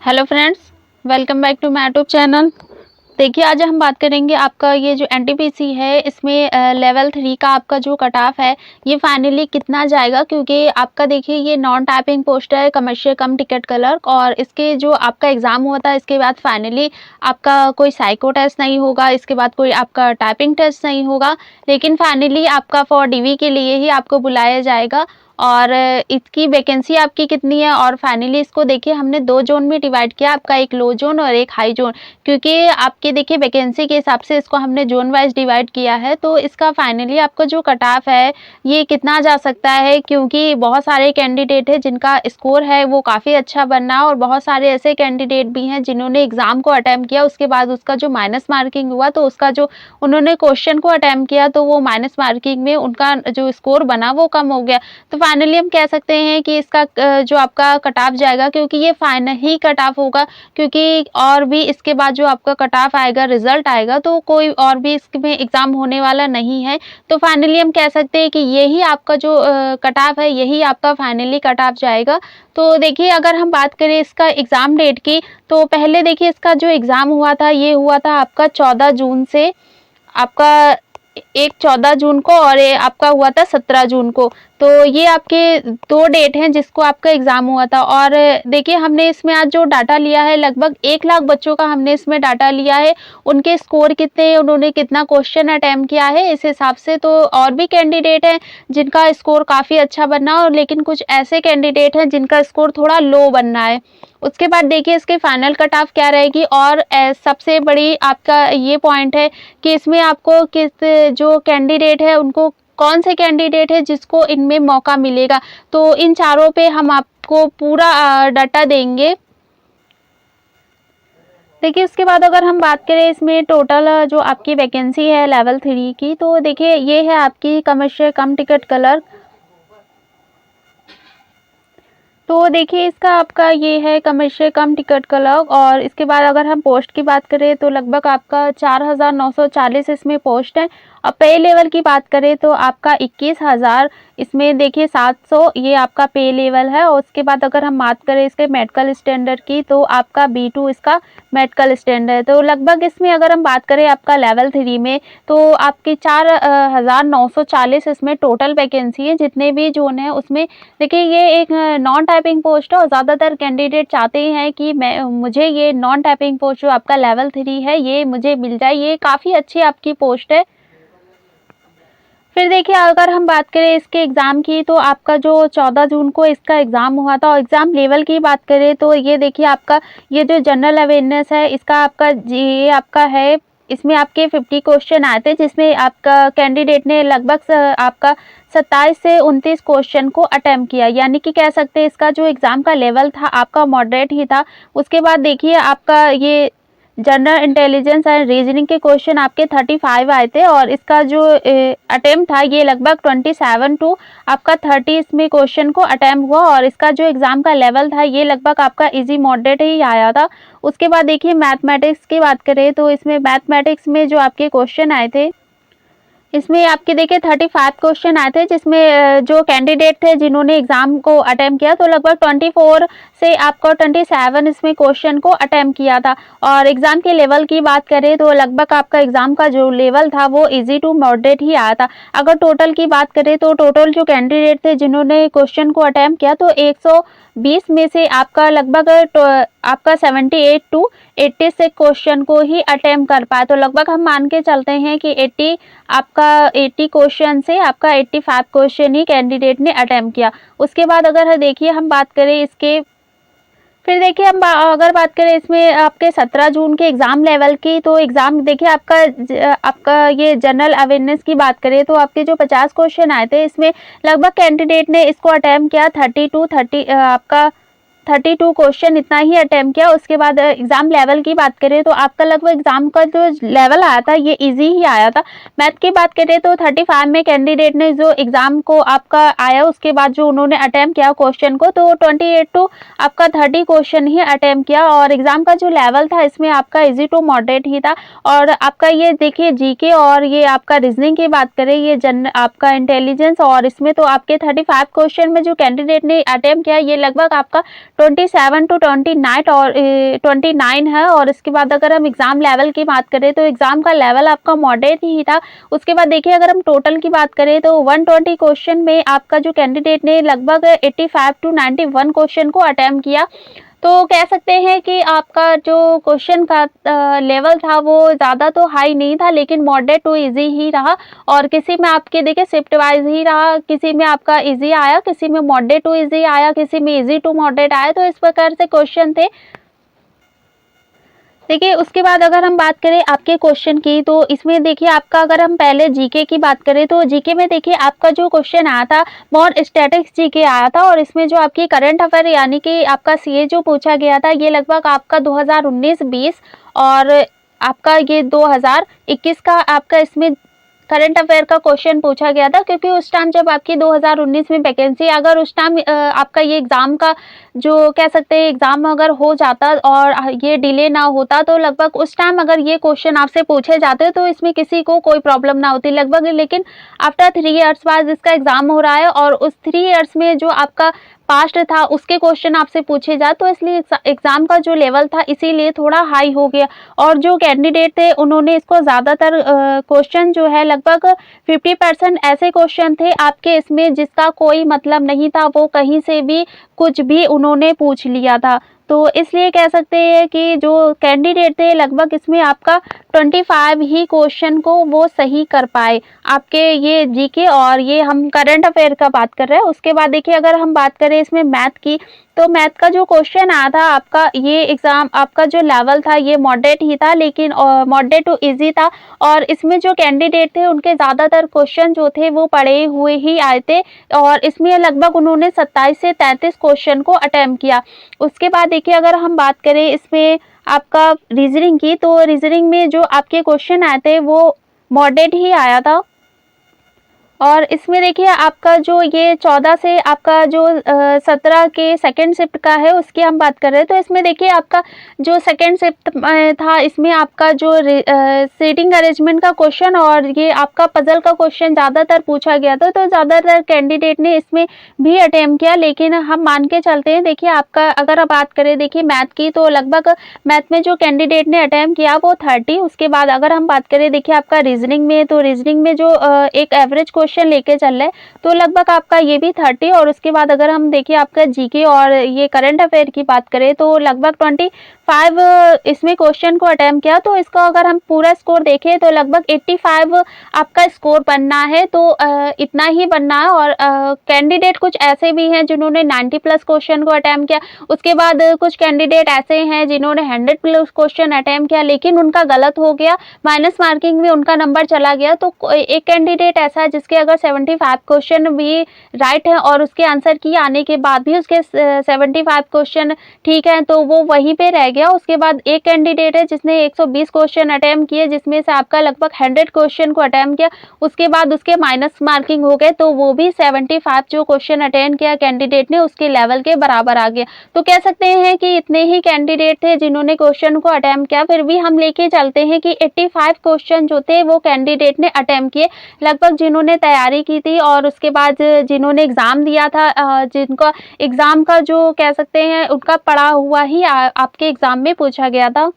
Hello friends, welcome back to my YouTube channel. देखिए, आज हम बात करेंगे आपका ये जो एनटीपीसी है इसमें लेवल 3 का आपका जो कट ऑफ है ये फाइनली कितना जाएगा, क्योंकि आपका देखिए ये नॉन टाइपिंग पोस्ट है, कमर्शियल कम टिकट क्लर्क, और इसके जो आपका एग्ज़ाम हुआ था इसके बाद फाइनली आपका कोई साइको टेस्ट नहीं होगा, इसके बाद कोई आपका टाइपिंग टेस्ट नहीं होगा, लेकिन फाइनली आपका फॉर डीवी के लिए ही आपको बुलाया जाएगा। और इसकी वैकेंसी आपकी कितनी है, और फाइनली इसको देखिए हमने 2 जोन में डिवाइड किया, आपका एक लो जोन और एक हाई जोन, क्योंकि आपके देखिए वैकेंसी के हिसाब से इसको हमने जोन वाइज डिवाइड किया है। तो इसका फाइनली आपका जो कट ऑफ है ये कितना जा सकता है, क्योंकि बहुत सारे कैंडिडेट हैं जिनका स्कोर है वो काफ़ी अच्छा बनना है, और बहुत सारे ऐसे कैंडिडेट भी हैं जिन्होंने एग्ज़ाम को अटैम्प्ट किया, उसके बाद उसका जो माइनस मार्किंग हुआ तो उसका जो उन्होंने क्वेश्चन को अटैम्प्ट किया तो वो माइनस मार्किंग में उनका जो स्कोर बना वो कम हो गया। तो फाइनली हम कह सकते हैं कि इसका जो आपका कट ऑफ जाएगा, क्योंकि ये फाइनल ही कट ऑफ होगा, क्योंकि और भी इसके बाद जो आपका कट ऑफ आएगा, रिजल्ट आएगा, तो कोई और भी इसमें एग्ज़ाम होने वाला नहीं है। तो फाइनली हम कह सकते हैं कि यही आपका जो कट ऑफ है यही आपका फाइनली कट ऑफ जाएगा। तो देखिए, अगर हम बात करें इसका एग्ज़ाम डेट की, तो पहले देखिए इसका जो एग्ज़ाम हुआ था ये हुआ था आपका 14 जून से, आपका एक 14 जून को और ये आपका हुआ था 17 जून को। तो ये आपके 2 डेट हैं जिसको आपका एग्ज़ाम हुआ था। और देखिए हमने इसमें आज जो डाटा लिया है लगभग 1 लाख बच्चों का हमने इसमें डाटा लिया है, उनके स्कोर कितने हैं, उन्होंने कितना क्वेश्चन अटैम्प्ट किया है इस हिसाब से। तो और भी कैंडिडेट हैं जिनका स्कोर काफ़ी अच्छा बनना, और लेकिन कुछ ऐसे कैंडिडेट हैं जिनका स्कोर थोड़ा लो बनना है। उसके बाद देखिए इसकी फाइनल कट ऑफ क्या रहेगी, और सबसे बड़ी आपका ये पॉइंट है कि इसमें आपको किस जो कैंडिडेट है उनको कौन से कैंडिडेट है जिसको इनमें मौका मिलेगा। तो इन चारों पे हम आपको पूरा डाटा देंगे। देखिए उसके बाद अगर हम बात करें इसमें टोटल जो आपकी वैकेंसी है लेवल 3 की, तो देखिए ये है आपकी कमर्शियल कम टिकट क्लर्क। तो देखिए इसका आपका ये है कमर्शियल कम टिकट क्लर्क, और इसके बाद अगर हम पोस्ट की बात करें तो लगभग आपका 4940 इसमें पोस्ट है। अब पे लेवल की बात करें तो आपका 21,000 इसमें देखिए 700 ये आपका पे लेवल है। और उसके बाद अगर हम बात करें इसके मेडिकल स्टैंडर्ड की, तो आपका B2 इसका मेडिकल स्टैंडर्ड है। तो लगभग इसमें अगर हम बात करें आपका लेवल 3 में, तो आपकी 4940 इसमें टोटल वैकेंसी है। जितने भी जोन है उसमें देखिए ये एक नॉन टाइपिंग पोस्ट है, और ज़्यादातर कैंडिडेट चाहते हैं कि मुझे ये नॉन टाइपिंग पोस्ट जो आपका लेवल 3 है ये मुझे मिल जाए, ये काफ़ी अच्छी आपकी पोस्ट है। फिर देखिए अगर हम बात करें इसके एग्ज़ाम की, तो आपका जो 14 जून को इसका एग्ज़ाम हुआ था, और एग्ज़ाम लेवल की बात करें तो ये देखिए आपका ये जो जनरल अवेयरनेस है इसका आपका ये आपका है, इसमें आपके 50 क्वेश्चन आए थे, जिसमें आपका कैंडिडेट ने लगभग आपका 27 से 29 क्वेश्चन को अटेम्प्ट किया, यानी कि कह सकते हैं इसका जो एग्ज़ाम का लेवल था आपका मॉडरेट ही था। उसके बाद देखिए आपका ये जनरल इंटेलिजेंस एंड रीजनिंग के क्वेश्चन आपके 35 आए थे, और इसका जो अटेम्प्ट था ये लगभग 27 टू आपका 30 इसमें क्वेश्चन को अटेम्प्ट हुआ, और इसका जो एग्ज़ाम का लेवल था ये लगभग आपका इजी मॉडरेट ही आया था। उसके बाद देखिए मैथमेटिक्स की बात करें तो इसमें मैथमेटिक्स में जो आपके क्वेश्चन आए थे इसमें आपके देखिए 35 क्वेश्चन आए थे, जिसमें जो कैंडिडेट थे जिन्होंने एग्ज़ाम को अटेम्प्ट किया तो लगभग 24 से आपको 27 इसमें क्वेश्चन को अटेम्प्ट किया था। और एग्ज़ाम के लेवल की बात करें तो लगभग आपका एग्ज़ाम का जो लेवल था वो इजी टू मॉडरेट ही आया था। अगर टोटल की बात करें तो टोटल जो कैंडिडेट थे जिन्होंने क्वेश्चन को अटेम्प्ट किया तो 120 में से आपका लगभग आपका 78 टू 86 क्वेश्चन को ही अटेम्प्ट कर पाए। तो लगभग हम मान के चलते हैं कि 80 क्वेश्चन से आपका 85 क्वेश्चन ही कैंडिडेट ने अटेम्प्ट किया। उसके बाद अगर देखिए हम बात करें इसके, फिर देखिए हम अगर बात करें इसमें आपके 17 जून के एग्ज़ाम लेवल की, तो एग्ज़ाम देखिए आपका ये जनरल अवेयरनेस की बात करें तो आपके जो 50 क्वेश्चन आए थे इसमें लगभग कैंडिडेट ने इसको अटेम्प्ट किया 32 क्वेश्चन इतना ही अटेम्प्ट किया। उसके बाद एग्ज़ाम लेवल की बात करें तो आपका लगभग एग्ज़ाम का जो लेवल आया था ये इजी ही आया था। मैथ की बात करें तो 35 में कैंडिडेट ने जो एग्ज़ाम को आपका आया उसके बाद जो उन्होंने अटेम्प्ट किया क्वेश्चन को, तो 28 टू आपका 30 क्वेश्चन ही अटेम्प्ट किया। और एग्ज़ाम का जो लेवल था इसमें आपका इजी टू मॉडरेट ही था। और आपका ये देखिए जीके और ये आपका रीजनिंग की बात करें, ये आपका इंटेलिजेंस, और इसमें तो आपके 35 क्वेश्चन में जो कैंडिडेट ने अटेम्प्ट किया ये लगभग आपका 27 टू 29 और 29 है। और इसके बाद अगर हम एग्ज़ाम लेवल की बात करें तो एग्ज़ाम का लेवल आपका मॉडरेट ही था। उसके बाद देखिए अगर हम टोटल की बात करें तो 120 क्वेश्चन में आपका जो कैंडिडेट ने लगभग 85 टू 91 क्वेश्चन को अटेम्प्ट किया। तो कह सकते हैं कि आपका जो क्वेश्चन का लेवल था वो ज़्यादा तो हाई नहीं था, लेकिन मॉडरेट टू इजी ही रहा। और किसी में आपके देखिए शिफ्ट वाइज ही रहा, किसी में आपका इजी आया, किसी में मॉडरेट टू इजी आया, किसी में इजी टू मॉडरेट आया। तो इस प्रकार से क्वेश्चन थे। देखिए उसके बाद अगर हम बात करें आपके क्वेश्चन की, तो इसमें देखिए आपका अगर हम पहले जीके की बात करें तो जीके में देखिए आपका जो क्वेश्चन आया था मोर स्टैटिक्स जीके आया था। और इसमें जो आपकी करंट अफेयर यानी कि आपका सीए जो पूछा गया था ये लगभग आपका 2019-20 और आपका ये 2021 का आपका इसमें करंट अफेयर का क्वेश्चन पूछा गया था। क्योंकि उस टाइम जब आपकी 2019 में वैकेंसी, अगर उस टाइम आपका ये एग्ज़ाम का जो कह सकते हैं एग्ज़ाम अगर हो जाता और ये डिले ना होता तो लगभग उस टाइम अगर ये क्वेश्चन आपसे पूछे जाते तो इसमें किसी को कोई प्रॉब्लम ना होती लगभग। लेकिन आफ्टर 3 इयर्स बाद इसका एग्ज़ाम हो रहा है और उस 3 इयर्स में जो आपका पास्ट था उसके क्वेश्चन आपसे पूछे जाए तो इसलिए एग्ज़ाम का जो लेवल था इसीलिए थोड़ा हाई हो गया। और जो कैंडिडेट थे उन्होंने इसको ज़्यादातर क्वेश्चन जो है लगभग 50% ऐसे क्वेश्चन थे आपके इसमें जिसका कोई मतलब नहीं था, वो कहीं से भी कुछ भी उन्होंने पूछ लिया था। तो इसलिए कह सकते हैं कि जो कैंडिडेट थे लगभग इसमें आपका 25 ही क्वेश्चन को वो सही कर पाए आपके ये जीके और ये हम करंट अफेयर का बात कर रहे हैं। उसके बाद देखिए अगर हम बात करें इसमें मैथ की, तो मैथ का जो क्वेश्चन आया था आपका ये एग्ज़ाम आपका जो लेवल था ये मॉडरेट ही था, लेकिन मॉडरेट टू इजी था। और इसमें जो कैंडिडेट थे उनके ज़्यादातर क्वेश्चन जो थे वो पढ़े हुए ही आए थे और इसमें लगभग उन्होंने 27 से 33 क्वेश्चन को अटेम्प्ट किया। उसके बाद देखिए अगर हम बात करें इसमें आपका रीजनिंग की, तो रीजनिंग में जो आपके क्वेश्चन आए थे वो मॉडरेट ही आया था। और इसमें देखिए आपका जो ये 14 से आपका जो 17 के सेकंड शिफ्ट का है उसकी हम बात कर रहे हैं। तो इसमें देखिए आपका जो सेकंड शिफ्ट था इसमें आपका जो सीटिंग अरेंजमेंट का क्वेश्चन और ये आपका पजल का क्वेश्चन ज़्यादातर पूछा गया था। तो ज़्यादातर कैंडिडेट ने इसमें भी अटेम्प्ट किया, लेकिन हम मान के चलते हैं देखिए आपका अगर आप बात करें देखिए मैथ की, तो लगभग मैथ में जो कैंडिडेट ने अटेम्प्ट किया वो 30। उसके बाद अगर हम बात करें देखिए आपका रीजनिंग में, तो रीजनिंग में जो एक एवरेज क्वेश्चन लेके चल रहे तो लगभग आपका ये भी 30। और उसके बाद अगर हम देखिए आपका जीके और ये करंट अफेयर की बात करें तो लगभग 25 इसमें क्वेश्चन को अटेम्प्ट किया। तो इसका अगर हम पूरा स्कोर देखें तो लगभग 85 आपका स्कोर बनना है, तो इतना ही बनना है। और कैंडिडेट कुछ ऐसे भी हैं जिन्होंने 90 प्लस क्वेश्चन को अटेम्प्ट किया। उसके बाद कुछ कैंडिडेट ऐसे हैं जिन्होंने 100 प्लस क्वेश्चन अटेम्प्ट किया लेकिन उनका गलत हो गया, माइनस मार्किंग में उनका नंबर चला गया। तो एक कैंडिडेट ऐसा है जिसके अगर 75 क्वेश्चन भी राइट है और उसके आंसर की आने के बाद भी उसके 75 क्वेश्चन ठीक है तो वो वहीं पे रह गया। उसके बाद एक कैंडिडेट है जिसने 120 क्वेश्चन अटेम्प्ट किए जिसमें से आपका लगभग 100 क्वेश्चन को अटेम्प्ट किया, उसके बाद उसके माइनस मार्किंग हो गए तो वो भी 75 जो क्वेश्चन अटेम्प्ट किया कैंडिडेट ने उसके लेवल के बराबर आ गया। तो कह सकते हैं कि इतने ही कैंडिडेट थे जिन्होंने क्वेश्चन को अटेम्प्ट किया। फिर भी हम लेके चलते हैं कि 85 क्वेश्चन जो थे वो कैंडिडेट ने अटेम्प्ट किए, लगभग जिन्होंने तैयारी की थी और उसके बाद जिन्होंने एग्ज़ाम दिया था, जिनका एग्ज़ाम का जो कह सकते हैं उनका पढ़ा हुआ ही आपके एग्ज़ाम में पूछा गया था।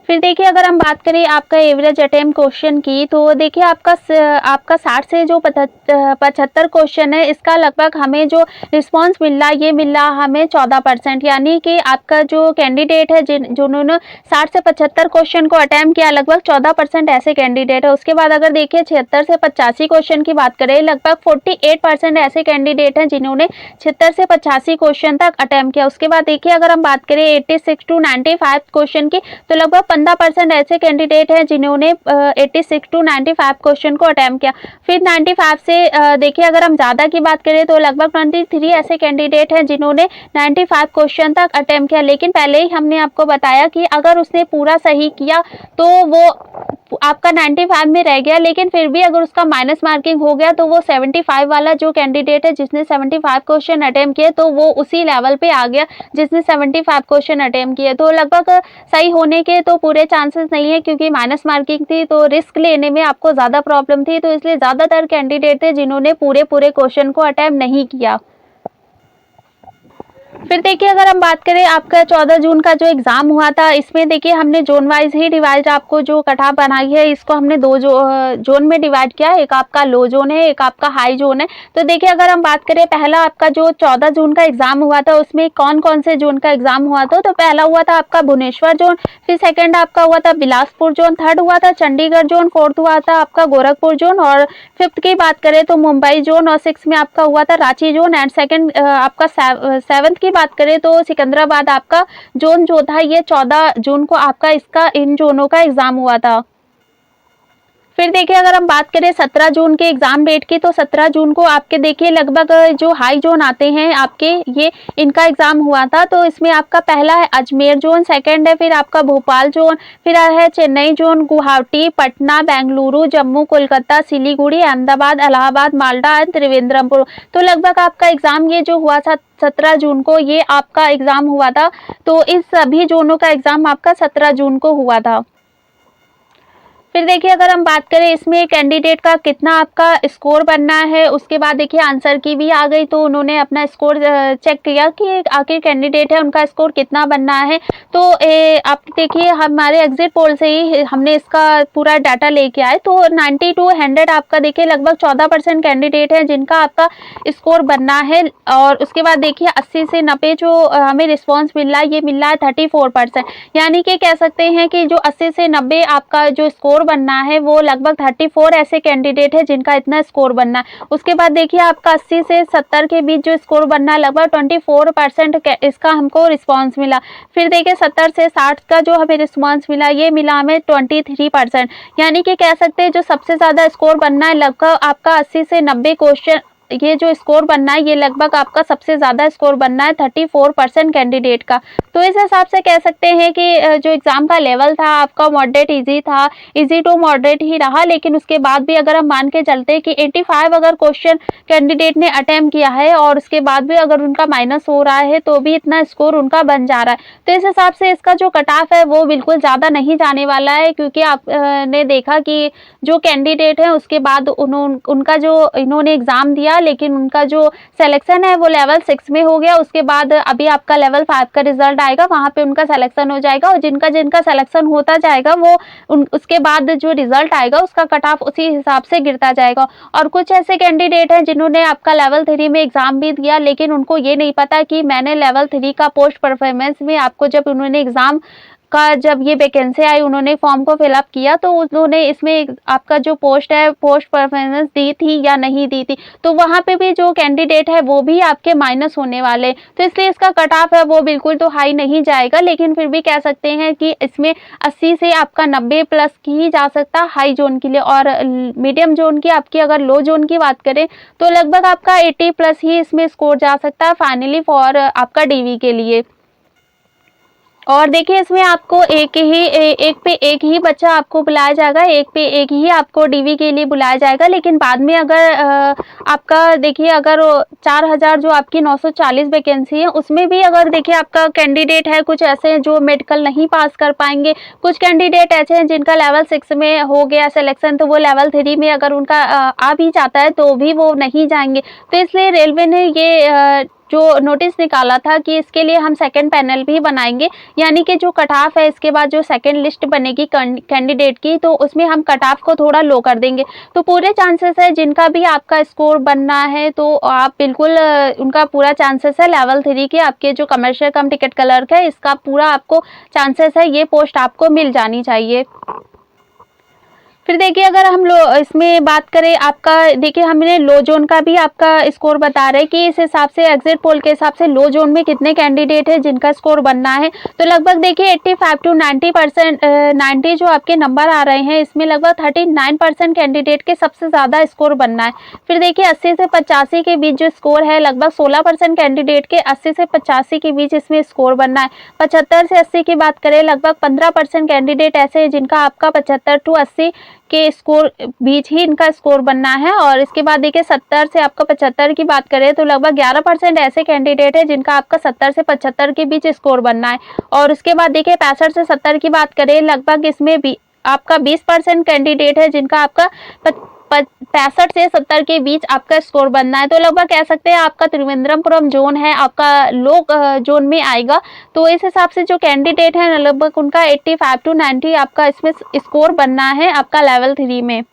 फिर देखिए अगर हम बात करें आपका एवरेज अटेम्प्ट क्वेश्चन की, तो देखिए आपका 60 से जो 75 क्वेश्चन है इसका लगभग हमें जो रिस्पांस मिल रहा ये मिल रहा हमें 14%, यानी कि आपका जो कैंडिडेट है जिन्होंने 60 से 75 क्वेश्चन को अटेम्प्ट किया लगभग 14% ऐसे कैंडिडेट है। उसके बाद अगर देखिए 76 से 85 क्वेश्चन की बात करें लगभग 48% ऐसे कैंडिडेट हैं जिन्होंने 76 से 85 क्वेश्चन तक अटेम्प्ट किया। उसके बाद देखिए अगर हम बात करें 86 टू 95 क्वेश्चन की, तो लगभग 15% ऐसे कैंडिडेट हैं जिन्होंने 86 टू 95 क्वेश्चन को अटेम्प्ट किया। फिर 95 से देखिए अगर हम ज़्यादा की बात करें तो लगभग 23 ऐसे कैंडिडेट हैं जिन्होंने 95 क्वेश्चन तक अटेम्प्ट किया। लेकिन पहले ही हमने आपको बताया कि अगर उसने पूरा सही किया तो वो आपका 95 में रह गया, लेकिन फिर भी अगर उसका माइनस मार्किंग हो गया तो वो 75 वाला जो कैंडिडेट है जिसने 75 क्वेश्चन अटेम्प्ट किए तो वो उसी लेवल पे आ गया जिसने 75 क्वेश्चन अटेम्प्ट किए। तो लगभग सही होने के तो पूरे चांसेस नहीं है क्योंकि माइनस मार्किंग थी तो रिस्क लेने में आपको ज़्यादा प्रॉब्लम थी, तो इसलिए ज़्यादातर कैंडिडेट थे जिन्होंने पूरे क्वेश्चन को अटेम्प्ट नहीं किया। फिर देखिए अगर हम बात करें आपका 14 जून का जो एग्ज़ाम हुआ था, इसमें देखिए हमने ज़ोन वाइज़ ही डिवाइड आपको जो कट ऑफ बनाई है, इसको हमने 2 ज़ोन में डिवाइड किया है। एक आपका लो ज़ोन है, एक आपका हाई ज़ोन है। तो देखिए अगर हम बात करें पहला आपका जो 14 जून का एग्ज़ाम हुआ था, उसमें कौन-कौन से ज़ोन का एग्ज़ाम हुआ था? तो पहला हुआ था आपका भुवनेश्वर ज़ोन, फिर सेकंड आपका हुआ था बिलासपुर ज़ोन, थर्ड हुआ था चंडीगढ़ ज़ोन, फोर्थ हुआ था आपका गोरखपुर ज़ोन और फिफ्थ की बात करें तो मुंबई ज़ोन और सिक्स्थ में आपका हुआ था रांची ज़ोन एंड सेकंड आपका सेवंथ की बात करें तो सिकंदराबाद आपका ज़ोन जो था ये 14 जून को आपका इसका इन ज़ोनों का एग्ज़ाम हुआ था। फिर देखिए अगर हम बात करें 17 जून के एग्ज़ाम डेट की, तो 17 जून को आपके देखिए लगभग जो हाई ज़ोन आते हैं आपके, ये इनका एग्ज़ाम हुआ था। तो इसमें आपका पहला है अजमेर ज़ोन, सेकंड है फिर आपका भोपाल ज़ोन, फिर है चेन्नई ज़ोन, गुवाहाटी, पटना, बेंगलुरु, जम्मू, कोलकाता, सिलीगुड़ी, अहमदाबाद, इलाहाबाद, माल्दा एंड त्रिवेंद्रमपुर। तो लगभग आपका एग्ज़ाम ये जो हुआ था 17 जून को, ये आपका एग्ज़ाम हुआ था। तो इस सभी ज़ोनों का एग्ज़ाम आपका 17 जून को हुआ था। फिर देखिए अगर हम बात करें इसमें कैंडिडेट का कितना आपका स्कोर बनना है, उसके बाद देखिए आंसर की भी आ गई, तो उन्होंने अपना स्कोर चेक किया कि आखिर कैंडिडेट है उनका स्कोर कितना बनना है। तो आप देखिए हमारे एग्जिट पोल से ही हमने इसका पूरा डाटा लेके आए, तो 90 to 100 आपका देखिए लगभग 14% कैंडिडेट है जिनका आपका स्कोर बनना है। और उसके बाद देखिए 80 से 90 जो हमें रिस्पॉन्स मिल रहा है, ये मिल रहा है 34%, यानी कि कह सकते हैं कि जो 80 से 90 आपका जो स्कोर बनना है वो लगभग 34 ऐसे कैंडिडेट है जिनका इतना स्कोर बनना है। उसके बाद देखिए आपका 80 से 70 के बीच जो स्कोर बनना है, लगभग 24% इसका हमको रिस्पांस मिला। फिर देखिए 70 से 60 का जो हमें रिस्पांस मिला, ये मिला हमें 23%, यानी कि कह सकते हैं जो सबसे ज़्यादा स्कोर बनना है लगभग आपका 80 से 90 क्वेश्चन, ये जो स्कोर बनना है ये लगभग आपका सबसे ज़्यादा स्कोर बनना है 34% कैंडिडेट का। तो इस हिसाब से कह सकते हैं कि जो एग्ज़ाम का लेवल था आपका मॉडरेट इजी था, इजी टू मॉडरेट ही रहा। लेकिन उसके बाद भी अगर हम मान के चलते हैं कि 85 अगर क्वेश्चन कैंडिडेट ने अटेम्प्ट किया है और उसके बाद भी अगर उनका माइनस हो रहा है तो भी इतना स्कोर उनका बन जा रहा है। तो इस हिसाब से इसका जो कट ऑफ है वो बिल्कुल ज़्यादा नहीं जाने वाला है, क्योंकि आप ने देखा कि जो कैंडिडेट है उसके बाद उनका जो इन्होंने एग्ज़ाम दिया, लेकिन उनका जो सिलेक्शन है वो लेवल 6 में हो गया। उसके बाद अभी आपका लेवल 5 का रिजल्ट आएगा, वहाँ पे उनका सिलेक्शन हो जाएगा और जिनका जिनका सिलेक्शन होता जाएगा वो उसके बाद जो रिजल्ट आएगा उसका कट ऑफ उसी हिसाब से गिरता जाएगा। और कुछ ऐसे कैंडिडेट हैं जिन्होंने आपका लेवल 3 में एग्ज़ाम भी दिया, लेकिन उनको ये नहीं पता कि मैंने लेवल 3 का पोस्ट परफॉर्मेंस में आपको जब उन्होंने एग्ज़ाम का जब ये वैकेंसी आई, उन्होंने फॉर्म को फिलअप किया तो उन्होंने इसमें आपका जो पोस्ट है पोस्ट परफॉर्मेंस दी थी या नहीं दी थी, तो वहाँ पे भी जो कैंडिडेट है वो भी आपके माइनस होने वाले। तो इसलिए इसका कट ऑफ है वो बिल्कुल तो हाई नहीं जाएगा, लेकिन फिर भी कह सकते हैं कि इसमें 80 से आपका 90 प्लस की ही जा सकता है हाई जोन के लिए। और मीडियम जोन की आपकी अगर लो जोन की बात करें तो लगभग आपका 80 प्लस ही इसमें स्कोर जा सकता है फाइनली फॉर आपका डीवी के लिए। और देखिए इसमें आपको एक पे एक ही बच्चा आपको बुलाया जाएगा, एक पे एक ही आपको डीवी के लिए बुलाया जाएगा। लेकिन बाद में अगर आपका देखिए अगर 4000 जो आपकी 940 वैकेंसी है उसमें भी अगर देखिए आपका कैंडिडेट है कुछ ऐसे हैं जो मेडिकल नहीं पास कर पाएंगे, कुछ कैंडिडेट ऐसे हैं जिनका लेवल 6 में हो गया सिलेक्शन, तो वो लेवल 3 में अगर उनका आ भी जाता है तो भी वो नहीं जाएंगे। तो इसलिए रेलवे ने ये जो नोटिस निकाला था कि इसके लिए हम सेकंड पैनल भी बनाएंगे, यानी कि जो कट ऑफ है इसके बाद जो सेकंड लिस्ट बनेगी कैंडिडेट की, तो उसमें हम कट ऑफ को थोड़ा लो कर देंगे। तो पूरे चांसेस है जिनका भी आपका स्कोर बनना है तो आप बिल्कुल उनका पूरा चांसेस है लेवल 3 के आपके जो कमर्शियल कम टिकट क्लर्क है इसका पूरा आपको चांसेस है ये पोस्ट आपको मिल जानी चाहिए। फिर देखिए अगर हम इसमें बात करें आपका देखिए हमने लो जोन का भी आपका स्कोर बता रहे हैं कि इस हिसाब से एग्जिट पोल के हिसाब से लो जोन में कितने कैंडिडेट है जिनका स्कोर बनना है। तो लगभग देखिए 85 to 90% 90 जो आपके नंबर आ रहे हैं इसमें लगभग 39% कैंडिडेट के सबसे ज़्यादा स्कोर बनना है। फिर देखिए 80 से 85 के बीच जो स्कोर है लगभग 16% कैंडिडेट के 80 से 85 के बीच इसमें स्कोर बनना है। 75 से 80 की बात करें लगभग 15% कैंडिडेट ऐसे हैं जिनका आपका 75 to 80 के स्कोर बीच ही इनका स्कोर बनना है। और इसके बाद देखिए 70 से आपका 75 की बात करें तो लगभग 11% ऐसे कैंडिडेट है जिनका आपका 70 से 75 के बीच स्कोर बनना है। और उसके बाद देखिए 65 से 70 की बात करें लगभग इसमें भी आपका 20% कैंडिडेट है जिनका आपका 65 से 70 के बीच आपका स्कोर बनना है। तो लगभग कह सकते हैं आपका त्रिवेंद्रपुरम जोन है आपका लो जोन में आएगा। तो इस हिसाब से जो कैंडिडेट है लगभग उनका 85 to 90 आपका इसमें स्कोर बनना है आपका लेवल 3 में।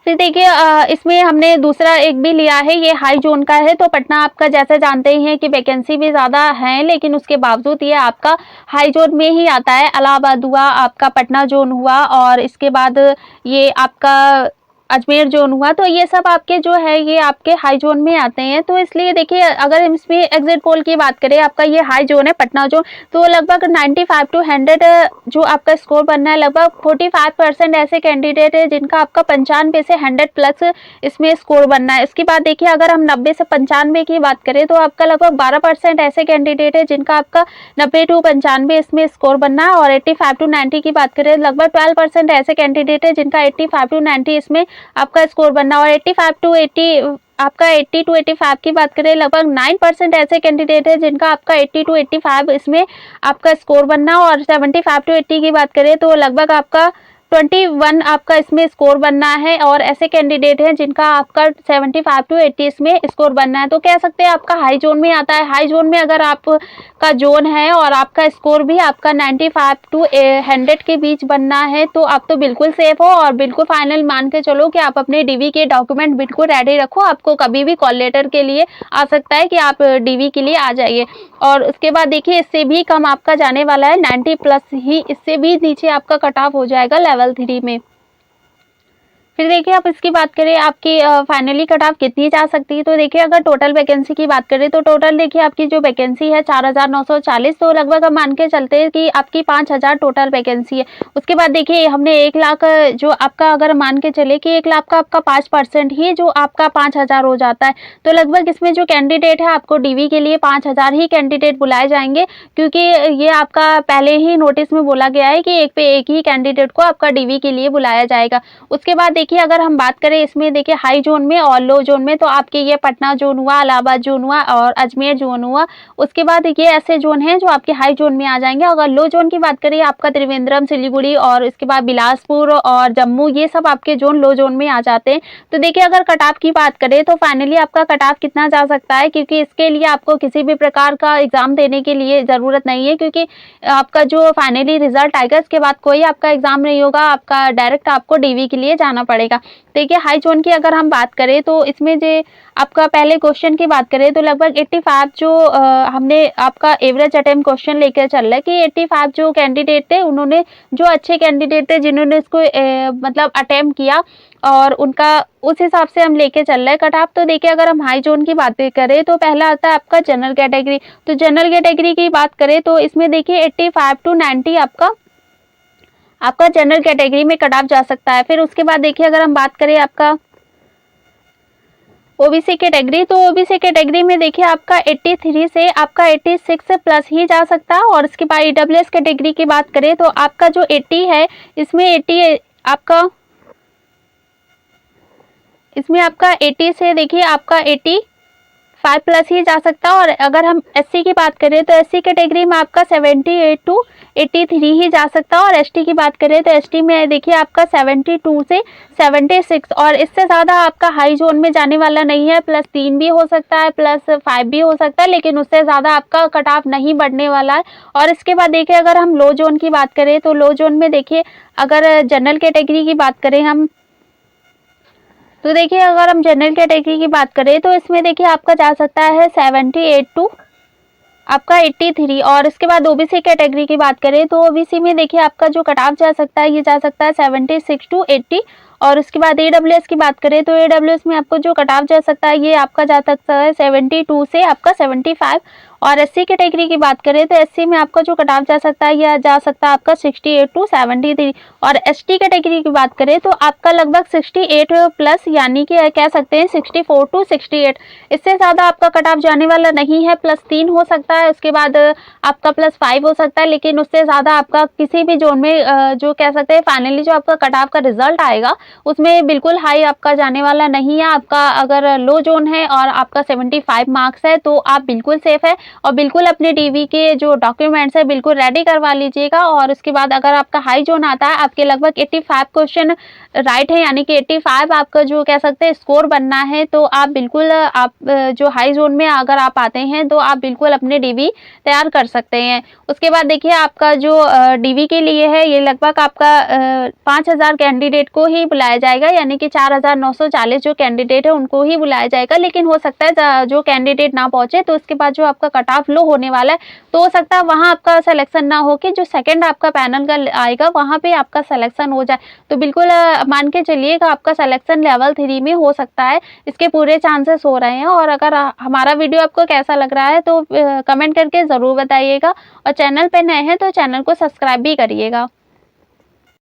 फिर देखिए इसमें हमने दूसरा एक भी लिया है, ये हाई जोन का है। तो पटना आपका जैसे जानते ही हैं कि वैकेंसी भी ज़्यादा है, लेकिन उसके बावजूद ये आपका हाई जोन में ही आता है। इलाहाबाद हुआ, आपका पटना जोन हुआ, और इसके बाद ये आपका अजमेर जोन हुआ। तो ये सब आपके जो है ये आपके हाई जोन में आते हैं। तो इसलिए देखिए अगर हम इसमें एग्जिट पोल की बात करें, आपका ये हाई जोन है पटना जोन, तो लगभग 95 to 100 जो आपका स्कोर बनना है। लगभग 45% ऐसे कैंडिडेट है जिनका आपका 95 से 100 प्लस इसमें स्कोर बनना है। इसके बाद देखिए अगर हम 90 से 95 की बात करें तो आपका लगभग 12% ऐसे कैंडिडेट है जिनका आपका 90 to 95 इसमें स्कोर बनना है। और 85 to 90 की बात करें लगभग 12% ऐसे कैंडिडेट है जिनका 85 to 90 इसमें आपका स्कोर बनना। और 85 to 80 आपका 80 to 85 की बात करें लगभग 9% ऐसे कैंडिडेट है जिनका आपका 80 to 85 इसमें आपका स्कोर बनना। और 75 to 80 की बात करें तो लगभग आपका 21 आपका इसमें स्कोर बनना है। और ऐसे कैंडिडेट हैं जिनका आपका 75 to 80 इसमें स्कोर बनना है। तो कह सकते हैं आपका हाई जोन में आता है। हाई जोन में अगर आपका जोन है और आपका स्कोर भी आपका 95 to 100 के बीच बनना है तो आप तो बिल्कुल सेफ हो, और बिल्कुल फाइनल मान के चलो कि आप अपने डीवी के डॉक्यूमेंट बिल्कुल रेडी रखो। आपको कभी भी कॉल लेटर के लिए आ सकता है कि आप डीवी के लिए आ जाइए। और उसके बाद देखिए इससे भी कम आपका जाने वाला है 90 प्लस ही, इससे भी नीचे आपका कट ऑफ हो जाएगा लेवल 3 में। फिर देखिए आप इसकी बात करें आपकी फाइनली कट ऑफ कितनी जा सकती है। तो देखिए अगर टोटल वैकेंसी की बात करें तो टोटल देखिए आपकी जो वैकेंसी है 4940, तो लगभग हम मान के चलते हैं कि आपकी 5000 टोटल वैकेंसी है। उसके बाद देखिए हमने 1 लाख जो आपका अगर मान के चले कि 1 लाख का आपका 5% ही जो आपका 5000 हो जाता है। तो लगभग इसमें जो कैंडिडेट है आपको डीवी के लिए 5000 ही कैंडिडेट बुलाए जाएंगे, क्योंकि ये आपका पहले ही नोटिस में बोला गया है कि एक पे एक ही कैंडिडेट को आपका डीवी के लिए बुलाया जाएगा। उसके बाद देखिए अगर हम बात करें इसमें देखिए हाई जोन में और लो जोन में, तो आपके ये पटना जोन हुआ, इलाहाबाद जोन हुआ और अजमेर जोन हुआ। उसके बाद ये ऐसे जोन हैं जो आपके हाई जोन में आ जाएंगे। अगर लो जोन की बात करें आपका त्रिवेंद्रम, सिलीगुड़ी और इसके बाद बिलासपुर और जम्मू, ये सब आपके जोन लो जोन में आ जाते हैं। तो देखिए अगर कट ऑफ की बात करें तो फाइनली आपका कट ऑफ कितना जा सकता है, क्योंकि इसके लिए आपको किसी भी प्रकार का एग्जाम देने के लिए ज़रूरत नहीं है, क्योंकि आपका जो फाइनली रिजल्ट आएगा इसके बाद कोई आपका एग्जाम नहीं होगा, आपका डायरेक्ट आपको डीवी के लिए जाना पड़ेगा। देखिए हाई जोन की अगर हम बात करें तो इसमें जो आपका पहले क्वेश्चन की बात करें तो लगभग 85 जो हमने आपका एवरेज अटेम्प्ट क्वेश्चन लेकर चल रहा है कि 85 जो कैंडिडेट थे उन्होंने, जो अच्छे कैंडिडेट थे जिन्होंने इसको मतलब अटेम्प्ट किया, और उनका उस हिसाब से हम लेके चल रहे हैं कट ऑफ। तो देखिए अगर हम हाई जोन की बातें करें तो पहला आता है आपका जनरल कैटेगरी। तो जनरल कैटेगरी की बात करें तो इसमें देखिए 85 to 90 आपका जनरल कैटेगरी में कट ऑफ जा सकता है। फिर उसके बाद देखिए अगर हम बात करें आपका ओबीसी कैटेगरी, तो ओबीसी कैटेगरी में देखिए आपका 83 से आपका 86 प्लस ही जा सकता है। और इसके बाद ईडब्ल्यूएस कैटेगरी की बात करें तो आपका जो 80 है इसमें 80 आपका इसमें आपका 80 से देखिए आपका 85 प्लस ही जा सकता है। और अगर हम एससी की बात करें तो एससी कैटेगरी में आपका 78 to 83 ही जा सकता है। और एसटी की बात करें तो एसटी में देखिए आपका 72 से 76, और इससे ज़्यादा आपका हाई जोन में जाने वाला नहीं है। +3 भी हो सकता है, +5 भी हो सकता है, लेकिन उससे ज़्यादा आपका कट ऑफ नहीं बढ़ने वाला है। और इसके बाद देखिए अगर हम लो जोन की बात करें तो लो जोन में देखिए अगर जनरल कैटेगरी की बात करें हम, तो देखिए अगर हम जनरल कैटेगरी की बात करें तो इसमें देखिए आपका जा सकता है 78 to आपका 83। और इसके बाद ओबीसी कैटेगरी की बात करें तो ओबीसी में देखिए आपका जो कट ऑफ जा सकता है ये जा सकता है 76 to 80। और उसके बाद ईडब्ल्यूएस की बात करें तो ईडब्ल्यूएस में आपको जो कट ऑफ जा सकता है ये आपका जा सकता है 72 से आपका 75। और एससी कैटेगरी की बात करें तो एससी में आपका जो कट ऑफ जा सकता है यह जा सकता है आपका 68 to 73। और एसटी कैटेगरी की बात करें तो आपका लगभग 68 प्लस, यानी कि कह सकते हैं 64 to 68। इससे ज़्यादा आपका कट ऑफ जाने वाला नहीं है। +3 हो सकता है, उसके बाद आपका +5 हो सकता है, लेकिन उससे ज़्यादा आपका किसी भी जोन में जो कह सकते हैं फाइनली जो आपका कट ऑफ का रिजल्ट आएगा उसमें बिल्कुल हाई आपका जाने वाला नहीं है। आपका अगर लो ज़ोन है और आपका 75 मार्क्स है तो आप बिल्कुल सेफ़ है और बिल्कुल अपने डीवी के जो डॉक्यूमेंट्स हैं बिल्कुल रेडी करवा लीजिएगा। और उसके बाद अगर आपका हाई ज़ोन आता है, आपके लगभग 85 क्वेश्चन राइट है, यानी कि 85 आपका जो कह सकते हैं स्कोर बनना है, तो आप बिल्कुल आप जो हाई ज़ोन में अगर आप आते हैं तो आप बिल्कुल अपने डीवी तैयार कर सकते हैं। उसके बाद देखिए आपका जो डीवी के लिए है, ये लगभग आपका 5000 कैंडिडेट को ही बुलाया जाएगा, यानी कि 4940 जो कैंडिडेट है उनको ही बुलाया जाएगा। लेकिन हो सकता है जो कैंडिडेट ना पहुँचे तो उसके बाद जो आपका कट ऑफ लो होने वाला है, तो हो सकता है वहाँ आपका सिलेक्शन ना हो के जो सेकंड आपका पैनल का आएगा वहाँ पे आपका सिलेक्शन हो जाए। तो बिल्कुल मान के चलिएगा आपका सिलेक्शन लेवल 3 में हो सकता है, इसके पूरे चांसेस हो रहे हैं। और अगर हमारा वीडियो आपको कैसा लग रहा है तो कमेंट करके ज़रूर बताइएगा और चैनल पे नए हैं तो चैनल को सब्सक्राइब भी करिएगा।